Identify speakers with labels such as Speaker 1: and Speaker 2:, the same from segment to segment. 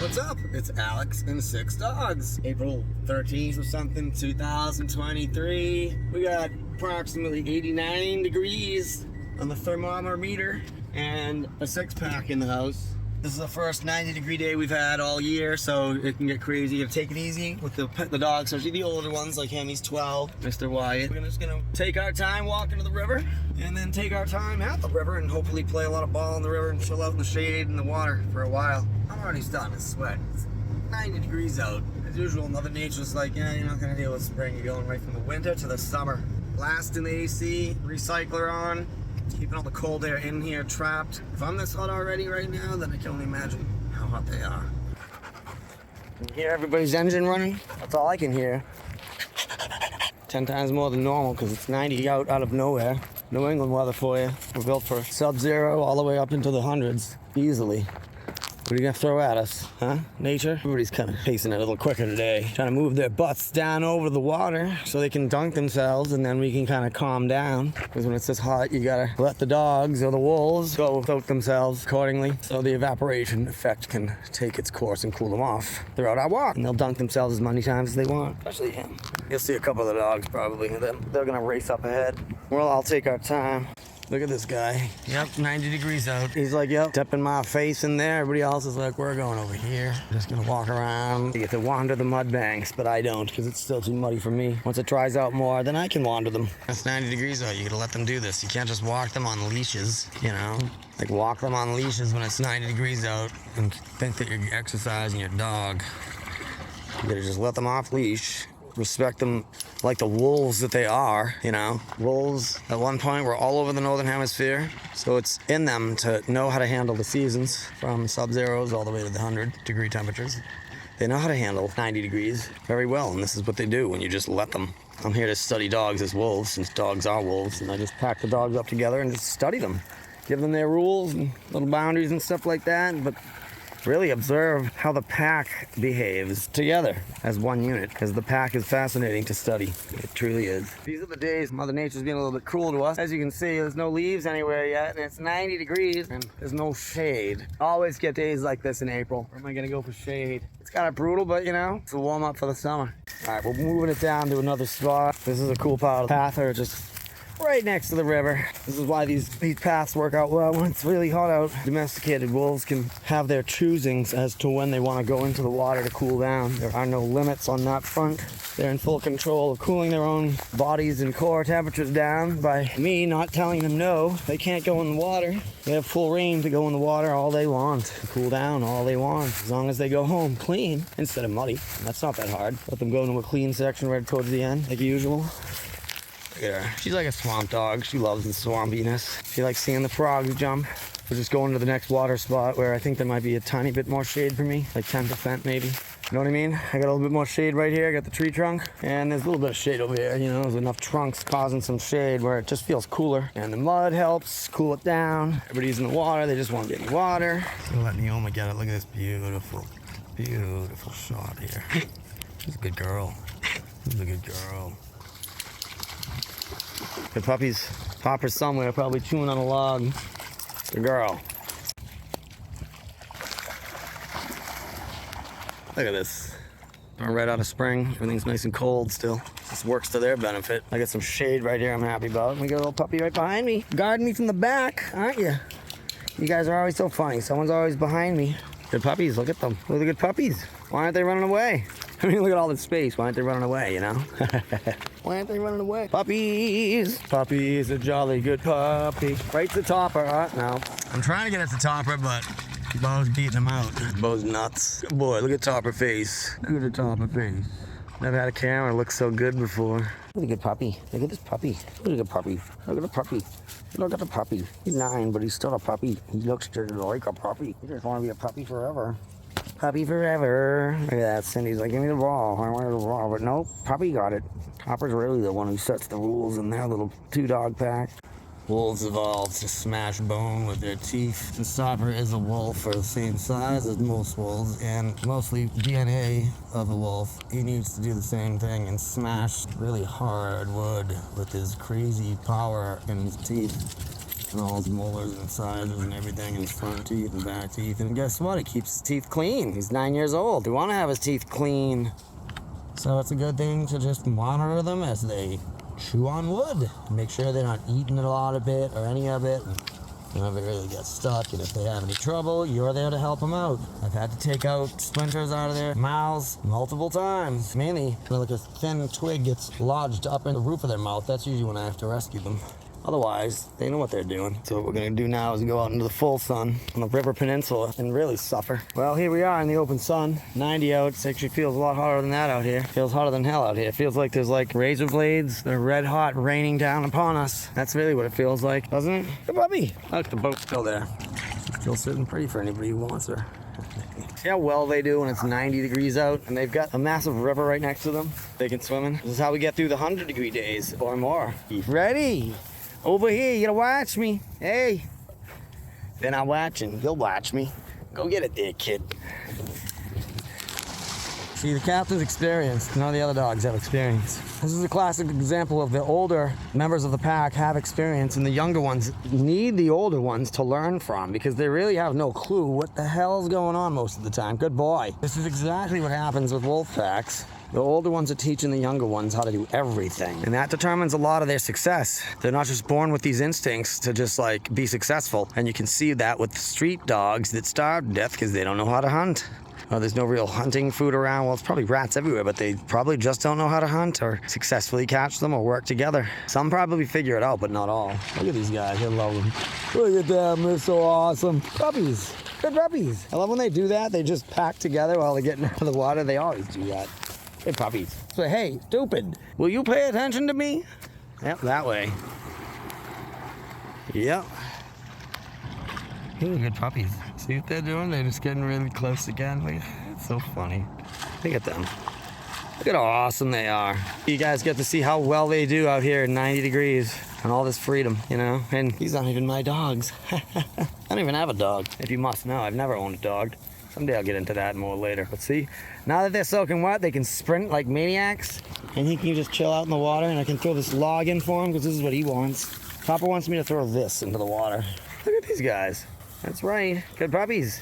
Speaker 1: What's up? It's Alex and 6 dogs. April 13th or something, 2023. We got approximately 89 degrees on the thermometer meter and a 6-pack in the house. This is the first 90-degree day we've had all year, so it can get crazy. You gotta take it easy with the dogs, especially the older ones like him. He's 12, Mr. Wyatt. We're just gonna take our time walking to the river and then take our time at the river and hopefully play a lot of ball in the river and chill out in the shade and the water for a while. I'm already starting to sweat. It's 90 degrees out. As usual, Mother Nature's like, yeah, you're not gonna deal with spring. You're going right from the winter to the summer. Blasting the AC, recycler on, keeping all the cold air in here trapped. If I'm this hot already right now, then I can only imagine how hot they are. You can hear everybody's engine running? That's all I can hear. 10 times more than normal because it's 90 out of nowhere. New England weather for you. We're built for sub-zero all the way up into the hundreds easily. What are you gonna throw at us, huh? Nature? Everybody's kind of pacing it a little quicker today. Trying to move their butts down over the water so they can dunk themselves and then we can kind of calm down. Because when it's this hot, you gotta let the dogs or the wolves go soak themselves accordingly so the evaporation effect can take its course and cool them off throughout our walk. And they'll dunk themselves as many times as they want, especially him. You'll see a couple of the dogs probably. They're gonna race up ahead. Well, I'll take our time. Look at this guy. Yep, 90 degrees out. He's like, yep, dipping my face in there. Everybody else is like, we're going over here. Just gonna walk around. You get to wander the mud banks, but I don't because it's still too muddy for me. Once it dries out more, then I can wander them. That's 90 degrees out. You gotta let them do this. You can't just walk them on leashes, you know? Like walk them on leashes when it's 90 degrees out and think that you're exercising your dog. You gotta just let them off leash. Respect them like the wolves that they are, you know. Wolves, at one point, were all over the northern hemisphere, so it's in them to know how to handle the seasons from sub-zeros all the way to the 100-degree temperatures. They know how to handle 90 degrees very well, and this is what they do when you just let them. I'm here to study dogs as wolves, since dogs are wolves, and I just pack the dogs up together and just study them. Give them their rules and little boundaries and stuff like that, but really observe how the pack behaves together as one unit, because the pack is fascinating to study. It truly is. These are the days Mother Nature's being a little bit cruel to us. As you can see, there's no leaves anywhere yet, and it's 90 degrees, and there's no shade. Always get days like this in April. Where am I gonna go for shade? It's kind of brutal, but you know, it's a warm up for the summer. All right, we're moving it down to another spot. This is a cool part of the path, or just right next to the river. This is why these paths work out well when it's really hot out. Domesticated wolves can have their choosings as to when they want to go into the water to cool down. There are no limits on that front. They're in full control of cooling their own bodies and core temperatures down by me not telling them no. They can't go in the water. They have full reign to go in the water all they want, to cool down all they want, as long as they go home clean instead of muddy. That's not that hard. Let them go into a clean section right towards the end, like usual. Look at her. She's like a swamp dog. She loves the swampiness. She likes seeing the frogs jump. We're just going to the next water spot where I think there might be a tiny bit more shade for me, like 10% maybe. You know what I mean? I got a little bit more shade right here. I got the tree trunk, and there's a little bit of shade over here. You know, there's enough trunks causing some shade where it just feels cooler. And the mud helps cool it down. Everybody's in the water. They just want to get in the water. So let Neoma get it. Look at this beautiful, beautiful shot here. She's a good girl. She's a good girl. The puppy's popper's somewhere, probably chewing on a log. The girl. Look at this. We're right out of spring. Everything's nice and cold still. This works to their benefit. I got some shade right here I'm happy about. And we got a little puppy right behind me. Guarding me from the back, aren't you? You guys are always so funny. Someone's always behind me. Good puppies, look at them. Look at the good puppies. Why aren't they running away? I mean, look at all this space. Why aren't they running away, you know? Why aren't they running away? Puppies! Puppy's a jolly good puppy. Right to topper, huh? No. I'm trying to get it to topper, but Bo's beating him out. Bo's nuts. Good boy, look at Topper face. Look at the Topper face. Never had a camera look so good before. Look at the good puppy. Look at this puppy. Look at the puppy. Look at the puppy. Look at the puppy. He's 9, but he's still a puppy. He looks just like a puppy. He just want to be a puppy forever. Puppy forever. Look at that. Cindy's like, give me the ball. I want the ball. But nope, puppy got it. Topper's really the one who sets the rules in their little 2-dog pack. Wolves evolved to smash bone with their teeth. And Topper is a wolf for the same size as most wolves and mostly DNA of a wolf. He needs to do the same thing and smash really hard wood with his crazy power in his teeth. And all his molars and incisors and everything, and his front teeth and back teeth. And guess what? It keeps his teeth clean. He's 9 years old. We want to have his teeth clean. So it's a good thing to just monitor them as they chew on wood. Make sure they're not eating a lot of it or any of it. And if it really gets stuck, and if they have any trouble, you're there to help them out. I've had to take out splinters out of their mouths multiple times. Mainly, when like a thin twig gets lodged up in the roof of their mouth, that's usually when I have to rescue them. Otherwise, they know what they're doing. So what we're gonna do now is go out into the full sun on the River Peninsula and really suffer. Well, here we are in the open sun, 90 out. It actually feels a lot hotter than that out here. Feels hotter than hell out here. It feels like there's like razor blades that are red hot raining down upon us. That's really what it feels like, doesn't it? Good puppy. Look, the boat's still there. She's still sitting pretty for anybody who wants her. See how well they do when it's 90 degrees out and they've got a massive river right next to them they can swim in. This is how we get through the 100-degree days or more. Ready? Over here, you gotta watch me. Hey. They're not watching. You'll watch me. Go get it there, kid. See, the captain's experienced. None of the other dogs have experience. This is a classic example of the older members of the pack have experience and the younger ones need the older ones to learn from because they really have no clue what the hell's going on most of the time. Good boy. This is exactly what happens with wolf packs. The older ones are teaching the younger ones how to do everything. And that determines a lot of their success. They're not just born with these instincts to just like be successful. And you can see that with street dogs that starve to death because they don't know how to hunt. There's no real hunting food around. Well, it's probably rats everywhere, but they probably just don't know how to hunt or successfully catch them or work together. Some probably figure it out, but not all. Look at these guys. I love them. Look at them. They're so awesome. Puppies. They're puppies. I love when they do that. They just pack together while they're getting out of the water. They always do that. Hey, puppies. So, hey, stupid, will you pay attention to me? Yep, that way. Yep. Ooh, good puppies. See what they're doing? They're just getting really close again. Look, it's so funny. Look at them. Look at how awesome they are. You guys get to see how well they do out here in 90 degrees and all this freedom, you know? And these aren't even my dogs. I don't even have a dog, if you must know. I've never owned a dog. Someday I'll get into that more later. But see, now that they're soaking wet, they can sprint like maniacs. And he can just chill out in the water, and I can throw this log in for him because this is what he wants. Papa wants me to throw this into the water. Look at these guys. That's right. Good puppies.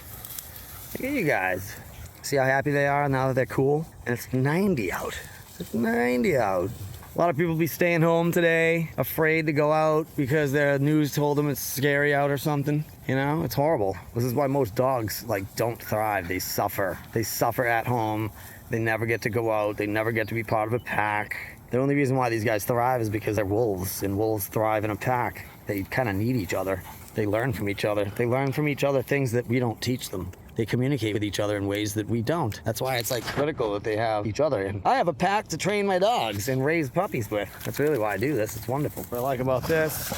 Speaker 1: Look at you guys. See how happy they are now that they're cool? And it's 90 out. It's 90 out. A lot of people be staying home today, afraid to go out because their news told them it's scary out or something. You know, it's horrible. This is why most dogs, like, don't thrive. They suffer. They suffer at home. They never get to go out. They never get to be part of a pack. The only reason why these guys thrive is because they're wolves, and wolves thrive in a pack. They kind of need each other. They learn from each other. They learn from each other things that we don't teach them. They communicate with each other in ways that we don't. That's why it's like critical that they have each other. And I have a pack to train my dogs and raise puppies with. That's really why I do this. It's wonderful. What I like about this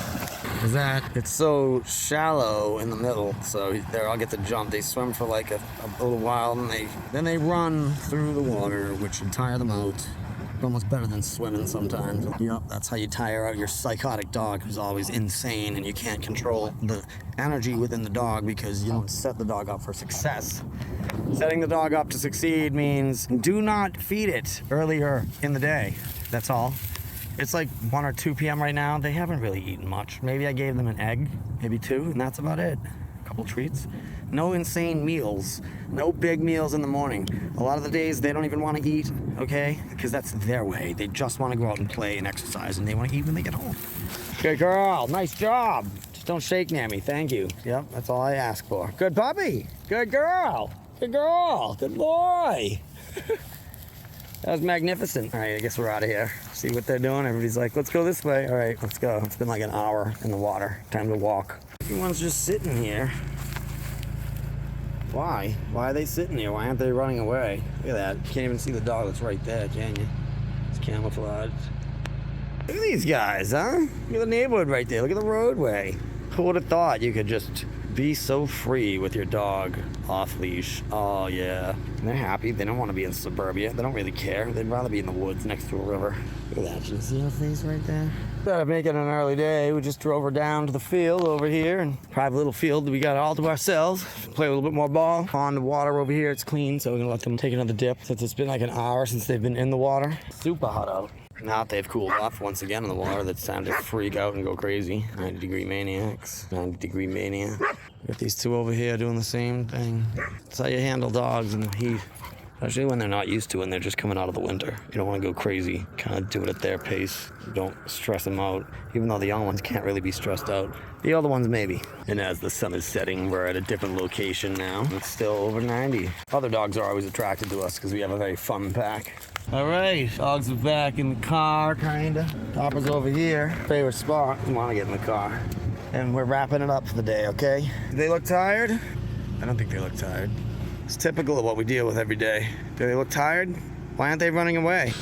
Speaker 1: is that it's so shallow in the middle. So there, I'll get to jump. They swim for like a little while, and then they run through the water, which will tire them out. Almost better than swimming sometimes. Yep, that's how you tire out your psychotic dog who's always insane and you can't control the energy within the dog because you don't set the dog up for success. Setting the dog up to succeed means do not feed it earlier in the day. That's all. It's like 1 or 2 p.m. right now. They haven't really eaten much. Maybe I gave them an egg, maybe 2, and that's about it. A couple treats. No insane meals. No big meals in the morning. A lot of the days they don't even want to eat, okay? Because that's their way. They just want to go out and play and exercise, and they want to eat when they get home. Good girl. Nice job. Just don't shake near me. Thank you. Yep, that's all I ask for. Good puppy. Good girl. Good girl. Good boy. That was magnificent. All right, I guess we're out of here. See what they're doing. Everybody's like, let's go this way. All right, let's go. It's been like an hour in the water. Time to walk. Everyone's just sitting here. Why? Why are they sitting here? Why aren't they running away? Look at that. You can't even see the dog that's right there, can you? It's camouflaged. Look at these guys, huh? Look at the neighborhood right there. Look at the roadway. Who would have thought you could just be so free with your dog off leash? Oh, yeah. And they're happy. They don't want to be in suburbia. They don't really care. They'd rather be in the woods next to a river. Look at that. You see her face right there? Instead of making an early day, we just drove her down to the field over here, and private little field that we got all to ourselves. Play a little bit more ball. On the water over here, it's clean, so we're gonna let them take another dip since it's been like an hour since they've been in the water. Super hot out. Now that they've cooled off once again in the water, it's time to freak out and go crazy. 90-degree maniacs, 90-degree mania. Got these two over here doing the same thing. That's how you handle dogs in the heat. Especially when they're not used to it and they're just coming out of the winter. You don't want to go crazy. Kind of do it at their pace. You don't stress them out. Even though the young ones can't really be stressed out. The older ones maybe. And as the sun is setting, we're at a different location now. It's still over 90. Other dogs are always attracted to us because we have a very fun pack. All right, dogs are back in the car, kinda. Topper's over here. Favorite spot. You want to get in the car. And we're wrapping it up for the day, okay? Do they look tired? I don't think they look tired. It's typical of what we deal with every day. Do they look tired? Why aren't they running away?